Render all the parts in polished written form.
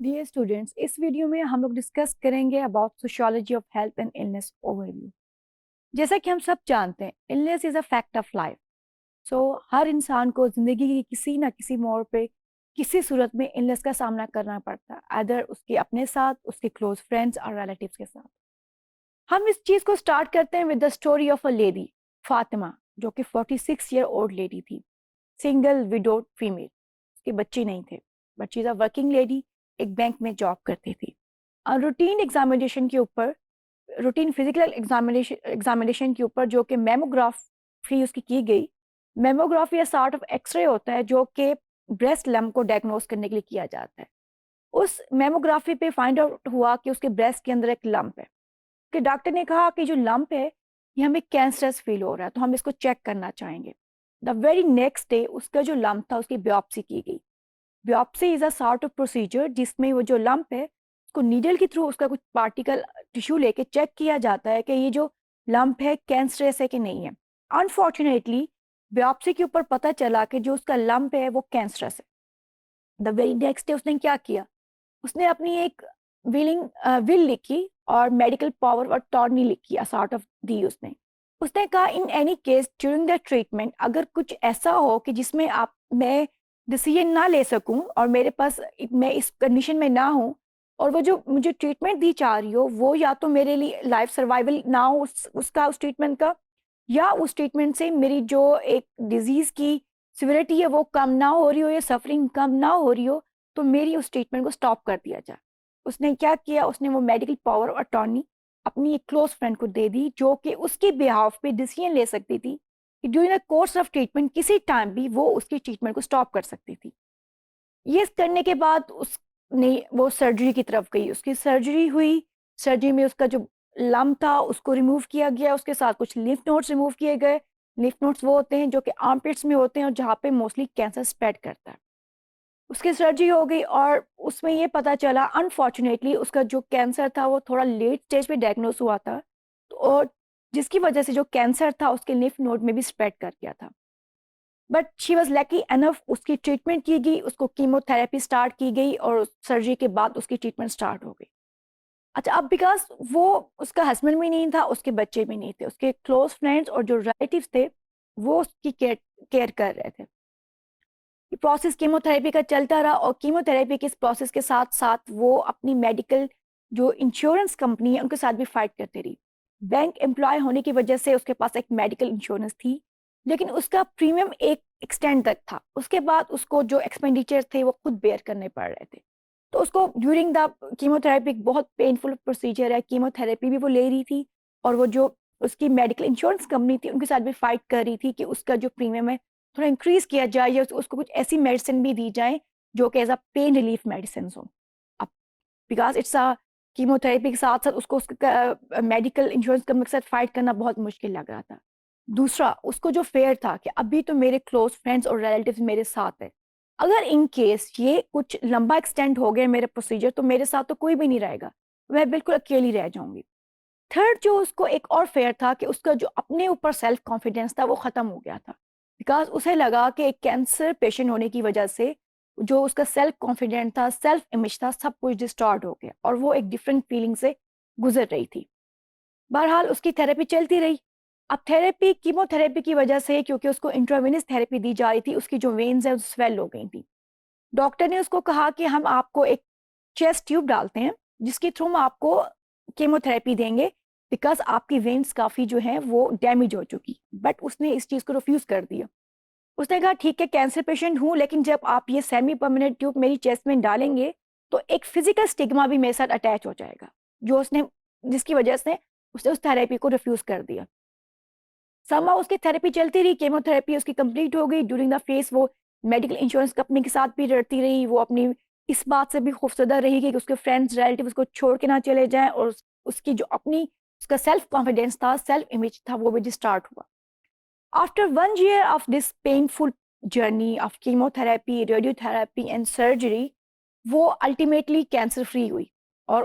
Dear students, इस video में हम लोग डिस्कस करेंगे about sociology of health and illness overview. जैसा कि हम सब जानते हैं, illness is a fact of life. So हर इंसान को जिंदगी की किसी ना किसी मोड़ पे किसी सूरत में इलनेस का सामना करना पड़ता है, अदर उसके अपने साथ, उसके क्लोज फ्रेंड्स और रिलेटिव्स के साथ। हम इस चीज को स्टार्ट करते हैं with the story of a lady, Fatima, जो कि 46 ईयर ओल्ड लेडी थी, सिंगल विडोड फीमेल। उसके बच्चे नहीं थे, but she is a working lady, एक बैंक में जॉब करती थी। रूटीन एग्जामिनेशन के ऊपर, रूटीन फिजिकल एग्जामिनेशन के ऊपर, जो कि मेमोग्राफी उसकी की गई। मेमोग्राफी या सॉर्ट ऑफ एक्सरे होता है जो कि ब्रेस्ट लम्प को डायग्नोस करने के लिए किया जाता है। उस मेमोग्राफी पे फाइंड आउट हुआ कि उसके ब्रेस्ट के अंदर एक लंप है। कि डॉक्टर ने कहा कि जो लंप है ये हमें कैंसरस फील हो रहा है, तो हम इसको चेक करना चाहेंगे। द वेरी नेक्स्ट डे उसका जो लंप था उसकी बिopसी की गई। Biopsy is a sort of procedure जिसमें वो जो लंप है उसको नीडल के थ्रू उसका कुछ पार्टिकल टिश्यू लेके चेक किया जाता है कि ये जो लंप है कैंसरस है कि नहीं है। अनफॉर्चुनेटली बिopसी के ऊपर पता चला कि जो उसका लंप है वो कैंसरस है। द वेरी नेक्स्ट डे उसने क्या किया, उसने अपनी एक विलिंग विल लिखी और मेडिकल पावर और अटॉर्नी लिखी, सॉर्ट ऑफ दी उसने। उसने कहा in any case during the treatment अगर कुछ ऐसा हो कि जिसमें आप मैं डिसीजन ना ले सकूं और मेरे पास मैं इस कंडीशन में ना हूं, और वो जो मुझे ट्रीटमेंट दी जा रही हो वो या तो मेरे लिए लाइफ सर्वाइवल ना हो उसका उस ट्रीटमेंट का, या उस ट्रीटमेंट से मेरी जो एक डिजीज की सिविरिटी है वो कम ना हो रही हो या सफरिंग कम ना हो रही हो, तो मेरी उस ट्रीटमेंट को स्टॉप कर दिया जाए। उसने क्या किया, उसने वो मेडिकल पावर और अटॉर्नी अपनी एक क्लोज फ्रेंड को दे दी जो कि उसके बिहाफ पे डिसीजन ले सकती थी कि during the course of treatment किसी टाइम भी वो उसकी ट्रीटमेंट को स्टॉप कर सकती थी। ये करने के बाद उसने वो सर्जरी की तरफ गई, उसकी सर्जरी हुई। सर्जरी में उसका जो लम था उसको रिमूव किया गया, उसके साथ कुछ लिम्फ नोड्स रिमूव किए गए। लिम्फ नोड्स वो होते हैं जो कि आर्मपिट्स में होते हैं और जहाँ पे मोस्टली कैंसर स्प्रेड करता है। उसकी सर्जरी हो गई और उसमें ये पता चला अनफॉर्चुनेटली उसका जो कैंसर था वो थोड़ा लेट स्टेज पे डायग्नोस हुआ था, और जिसकी वजह से जो कैंसर था उसके लिम्फ नोड में भी स्प्रेड कर गया था। But she was lucky enough, उसकी ट्रीटमेंट की गई, उसको कीमोथेरेपी स्टार्ट की गई और सर्जरी के बाद उसकी ट्रीटमेंट स्टार्ट हो गई। अच्छा, अब बिकॉज वो उसका हस्बैंड भी नहीं था, उसके बच्चे भी नहीं थे, उसके क्लोज फ्रेंड्स और जो रिलेटिव्स थे वो उसकी केयर केयर कर रहे थे। प्रोसेस कीमोथेरेपी का चलता रहा और कीमोथेरेपी के इस प्रोसेस के साथ साथ वो अपनी मेडिकल जो इंश्योरेंस कंपनी है उनके साथ भी फाइट करती रही। बैंक एम्प्लॉय होने की वजह से उसके पास एक मेडिकल इंश्योरेंस थी, लेकिन उसका प्रीमियम एक एक्सटेंड तक था, उसके बाद उसको जो एक्सपेंडिचर थे वो खुद बेयर करने पड़ रहे थे। तो उसको ड्यूरिंग द कीमोथेरेपी, बहुत पेनफुल प्रोसीजर है, कीमोथेरेपी भी वो ले रही थी, और वो जो उसकी मेडिकल इंश्योरेंस कंपनी थी उनके साथ भी फाइट कर रही थी कि उसका जो प्रीमियम है थोड़ा इंक्रीज किया जाए या उसको कुछ ऐसी मेडिसिन भी दी जाए जो कि as a pain relief medicine हो। अब बिकॉज इट्स अ कीमोथेरेपी के साथ साथ उसको उसका मेडिकल इंश्योरेंस कंपनी के साथ फाइट करना बहुत मुश्किल लग रहा था। दूसरा, उसको जो फेयर था कि अभी तो मेरे क्लोज फ्रेंड्स और रिलेटिव्स मेरे साथ है, अगर इन केस ये कुछ लंबा एक्सटेंड हो गया मेरा प्रोसीजर तो मेरे साथ तो कोई भी नहीं रहेगा, मैं बिल्कुल अकेली रह जाऊंगी। थर्ड, जो उसको एक और फेयर था कि उसका जो अपने ऊपर सेल्फ कॉन्फिडेंस था वो खत्म हो गया था, बिकॉज उसे लगा कि एक कैंसर पेशेंट होने की वजह से जो उसका सेल्फ कॉन्फिडेंस था, सेल्फ इमेज था, सब कुछ डिस्टॉर्ट हो गया और वो एक डिफरेंट फीलिंग से गुजर रही थी। बहरहाल उसकी थेरेपी चलती रही। अब थेरेपी, कीमोथेरेपी की वजह से, क्योंकि उसको इंट्रावेनस थेरेपी दी जा रही थी, उसकी जो वेन्स है स्वेल हो गई थी। डॉक्टर ने उसको कहा कि हम आपको एक चेस्ट ट्यूब डालते हैं जिसके थ्रू हम आपको कीमोथेरेपी देंगे, बिकॉज आपकी वेन्स काफ़ी जो हैं वो डैमेज हो चुकी। बट उसने इस चीज़ को रिफ्यूज़ कर दिया। उसने कहा ठीक है, कैंसर पेशेंट हूँ, लेकिन जब आप ये सेमी परमानेंट ट्यूब मेरी चेस्ट में डालेंगे तो एक फिजिकल स्टिग्मा भी मेरे साथ अटैच हो जाएगा, जो उसने, जिसकी वजह से उसने उस थेरेपी को रिफ्यूज़ कर दिया। समा उसकी थेरेपी चलती रही, केमोथेरेपी उसकी कंप्लीट हो गई। ड्यूरिंग द फेस वो मेडिकल इंश्योरेंस कंपनी के साथ भी लड़ती रही, वो अपनी इस बात से भी खौफजदा रही कि उसके फ्रेंड्स रिलेटिव उसको छोड़ के ना चले जाएं, और उसकी जो अपनी उसका सेल्फ कॉन्फिडेंस था, सेल्फ इमेज था, वो भी डिस्टार्ट हुआ। After 1 year of this painful journey of chemotherapy, radiotherapy and surgery, वो अल्टीमेटली कैंसर फ्री हुई और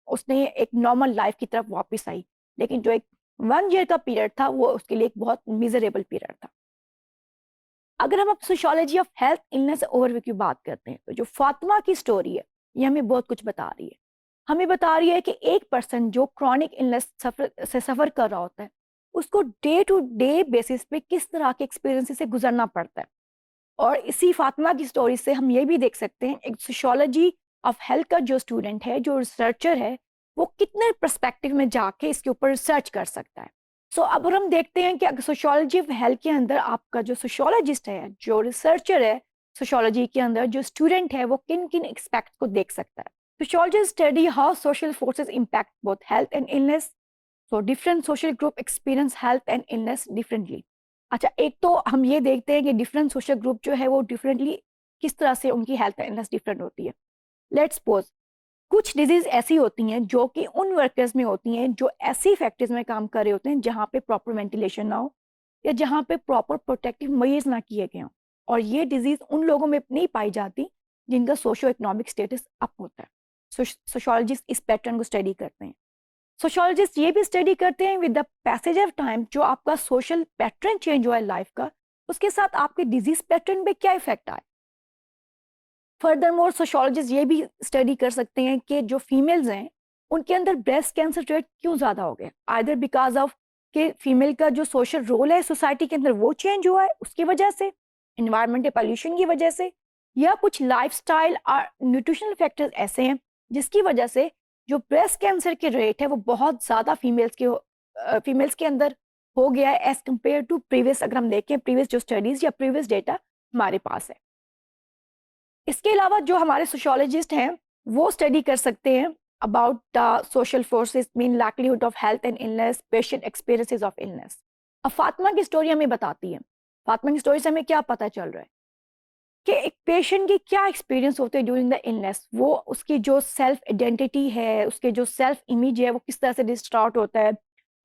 उसने एक नॉर्मल लाइफ की तरफ वापस आई। लेकिन जो एक 1 year का पीरियड था वो उसके लिए एक बहुत मिजरेबल पीरियड था। अगर हम अब sociology of health illness overview की बात करते हैं तो जो फातिमा की स्टोरी है ये हमें बहुत कुछ बता रही है। हमें बता रही है कि एक पर्सन जो क्रॉनिक इलनेस सफ़र कर रहा होता है, उसको डे टू डे बेसिस पे किस तरह के एक्सपीरियंस से गुजरना पड़ता है। और इसी फातिमा की स्टोरी से हम ये भी देख सकते हैं एक सोशियोलॉजी ऑफ हेल्थ का जो स्टूडेंट है, जो रिसर्चर है, वो कितने पर्सपेक्टिव में जाके इसके ऊपर रिसर्च कर सकता है। सो अब हम देखते हैं कि अगर सोशियोलॉजी ऑफ हेल्थ के अंदर आपका जो सोशियोलॉजिस्ट है, जो रिसर्चर है, सोशियोलॉजी के अंदर जो स्टूडेंट है, वो किन किन एक्सपेक्ट को देख सकता है। Sociologist study how social forces impact both health and illness. So different social group experience health and illness differently. अच्छा, एक तो हम ये देखते हैं कि डिफरेंट सोशल ग्रुप जो है वो डिफरेंटली किस तरह से उनकी हेल्थ एंड इलनेस डिफरेंट होती है। लेट्स सपोज कुछ डिजीज ऐसी होती हैं जो कि उन वर्कर्स में होती हैं जो ऐसी फैक्ट्रीज में काम कर रहे होते हैं जहाँ पे प्रॉपर वेंटिलेशन ना हो या जहाँ पे प्रॉपर प्रोटेक्टिव मेजर्स ना किए गए हों। और ये डिजीज उन लोगों में नहीं पाई जाती जिनका सोशो इकोनॉमिक स्टेटस अप होता है। सोशोलॉजिस्ट इस पैटर्न को स्टडी करते हैं। सोशोलॉजिस्ट ये भी स्टडी करते हैं with the passage of time जो आपका सोशल पैटर्न चेंज हुआ है लाइफ का, उसके साथ आपके डिजीज पैटर्न पे क्या इफेक्ट आए। फर्दरमोर सोशोलॉजिस्ट ये भी स्टडी कर सकते हैं कि जो फीमेल्स हैं उनके अंदर ब्रेस्ट कैंसर रेट क्यों ज़्यादा हो गया, आइदर बिकॉज ऑफ कि फीमेल का जो सोशल रोल है सोसाइटी के अंदर वो चेंज हुआ है उसकी वजह से, इन्वायरमेंटल पॉल्यूशन की वजह से, या कुछ लाइफस्टाइल और न्यूट्रिशनल फैक्टर्स ऐसे हैं जिसकी वजह से जो ब्रेस्ट कैंसर के रेट है वो बहुत ज़्यादा फीमेल्स के अंदर हो गया है एज कम्पेयर टू प्रीवियस। अगर हम देखें प्रीवियस जो स्टडीज़ या प्रीवियस डेटा हमारे पास है। इसके अलावा जो हमारे सोशियोलॉजिस्ट हैं वो स्टडी कर सकते हैं about the social forces mean likelihood of health and illness, patient experiences of illness. अब फातिमा की स्टोरी हमें बताती है, फातिमा की स्टोरी से हमें क्या पता चल रहा है कि एक पेशेंट की क्या एक्सपीरियंस होते हैं ड्यूरिंग द इलनेस। वो उसकी जो सेल्फ आइडेंटिटी है, उसके जो सेल्फ इमेज है वो किस तरह से डिस्टॉर्ट होता है,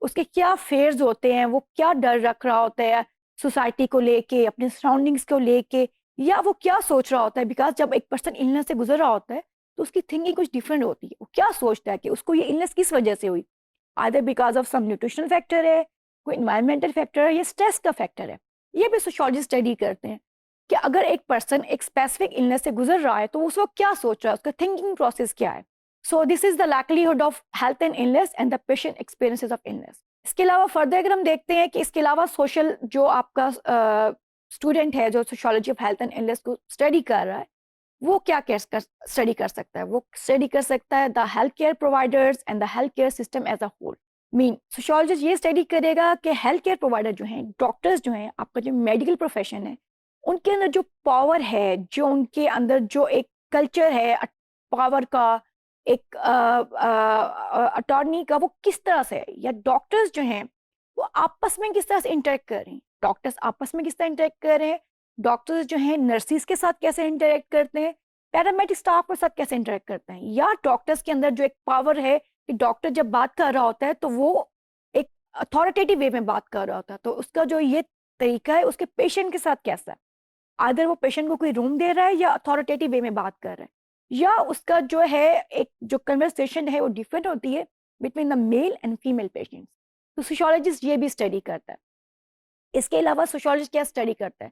उसके क्या फेयर्स होते हैं, वो क्या डर रख रहा होता है सोसाइटी को लेके, अपने सराउंडिंग्स को लेके, या वो क्या सोच रहा होता है। बिकॉज जब एक पर्सन इलनेस से गुजर रहा होता है तो उसकी थिंकिंग कुछ डिफरेंट होती है। वो क्या सोचता है कि उसको ये इलनेस किस वजह से हुई, either because of some nutritional factor है, कोई इन्वायरमेंटल फैक्टर है, या स्ट्रेस का फैक्टर है। ये भी सोशियोलॉजिस्ट स्टडी करते हैं कि अगर एक पर्सन एक स्पेसिफिक इलनेस से गुजर रहा है तो उस वक्त क्या सोच रहा है, उसका थिंकिंग प्रोसेस क्या है। So this is the likelihood of health and illness and the patient experiences of illness. इसके अलावा फर्दर अगर हम देखते हैं कि इसके अलावा सोशल जो आपका स्टूडेंट है जो sociology of health and illness को स्टडी कर रहा है वो क्या स्टडी कर सकता है। वो स्टडी कर सकता है the health care providers and the health care system as a whole. Mean sociologist ये स्टडी करेगा कि हेल्थ केयर प्रोवाइडर जो हैं, डॉक्टर्स जो हैं, आपका जो मेडिकल प्रोफेशन है, उनके अंदर जो पावर है, जो उनके अंदर जो एक कल्चर है पावर का, एक अटॉर्नी का, वो किस तरह से है, या डॉक्टर्स जो हैं वो आपस में किस तरह से इंटरेक्ट कर रहे हैं, डॉक्टर्स आपस में किस तरह इंटरेक्ट कर रहे हैं, डॉक्टर्स जो हैं नर्सिस के साथ कैसे इंटरेक्ट करते हैं, पैरामेडिक स्टाफ के साथ कैसे इंटरेक्ट करते हैं, या डॉक्टर्स के अंदर जो एक पावर है कि डॉक्टर जब बात कर रहा होता है तो वो एक अथॉरिटेटिव वे में बात कर रहा होता है, तो उसका जो ये तरीका है उसके पेशेंट के साथ कैसा है, आदर वो पेशेंट को कोई रूम दे रहा है या अथॉरिटेटिव वे में बात कर रहा है, या उसका जो है एक जो कन्वर्सेशन है वो डिफरेंट होती है between the male and female patients. तो सोशियोलॉजिस्ट ये भी स्टडी करता है। इसके अलावा सोशियोलॉजिस्ट क्या स्टडी करता है,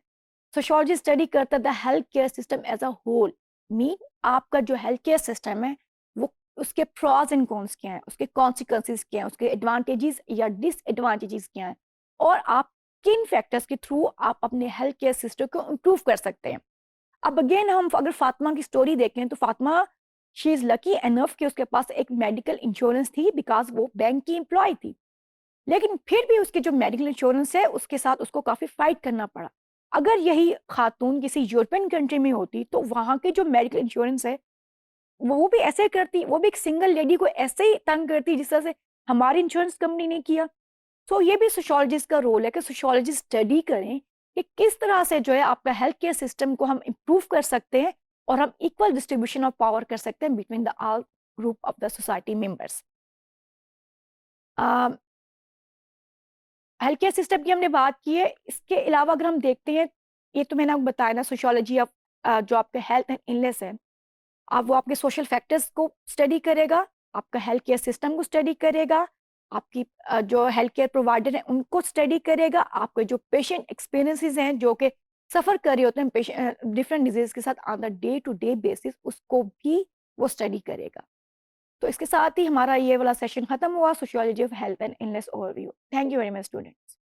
सोशियोलॉजिस्ट स्टडी करता है the health care system as a whole. Mean आपका जो हेल्थ केयर सिस्टम है वो उसके प्रॉज एंड कॉन्स क्या हैं, उसके कॉन्सिक्वेंसेज क्या हैं, उसके एडवांटेजेस या डिसएडवांटेजेस क्या हैं, और आप किन फैक्टर्स के थ्रू आप अपने हेल्थ केयर सिस्टम को इम्प्रूव कर सकते हैं। अब अगेन हम अगर फातिमा की स्टोरी देखें तो Fatima she is lucky enough कि उसके पास एक मेडिकल इंश्योरेंस थी बिकॉज वो बैंक की एम्प्लॉय थी। लेकिन फिर भी उसके जो मेडिकल इंश्योरेंस है उसके साथ उसको काफ़ी फाइट करना पड़ा। अगर यही खातून किसी यूरोपियन कंट्री में होती तो वहाँ के जो मेडिकल इंश्योरेंस है वो भी ऐसे करती, वो भी एक सिंगल लेडी को ऐसे ही तंग करती जिस तरह से हमारी इंश्योरेंस कंपनी ने किया। तो ये भी सोशियोलॉजिस्ट का रोल है कि सोशियोलॉजिस्ट स्टडी करें कि किस तरह से जो है आपका हेल्थ केयर सिस्टम को हम इम्प्रूव कर सकते हैं और हम इक्वल डिस्ट्रीब्यूशन ऑफ पावर कर सकते हैं between the all group of the society members. Health care system की हमने बात की है। इसके अलावा अगर हम देखते हैं, ये तो मैंने आपको बताया ना, सोशियोलॉजी ऑफ जो आपका हेल्थ एंड इलनेस है, आप वो आपके सोशल फैक्टर्स को स्टडी करेगा, आपका हेल्थ केयर सिस्टम को स्टडी करेगा, आपकी जो हेल्थ केयर प्रोवाइडर हैं उनको स्टडी करेगा, आपके जो पेशेंट एक्सपीरियंसेस हैं जो कि सफ़र कर रहे होते हैं पेशेंट डिफरेंट डिजीज़ के साथ on the day to day basis, उसको भी वो स्टडी करेगा। तो इसके साथ ही हमारा ये वाला सेशन खत्म हुआ, sociology of health and illness overview. Thank you very much students.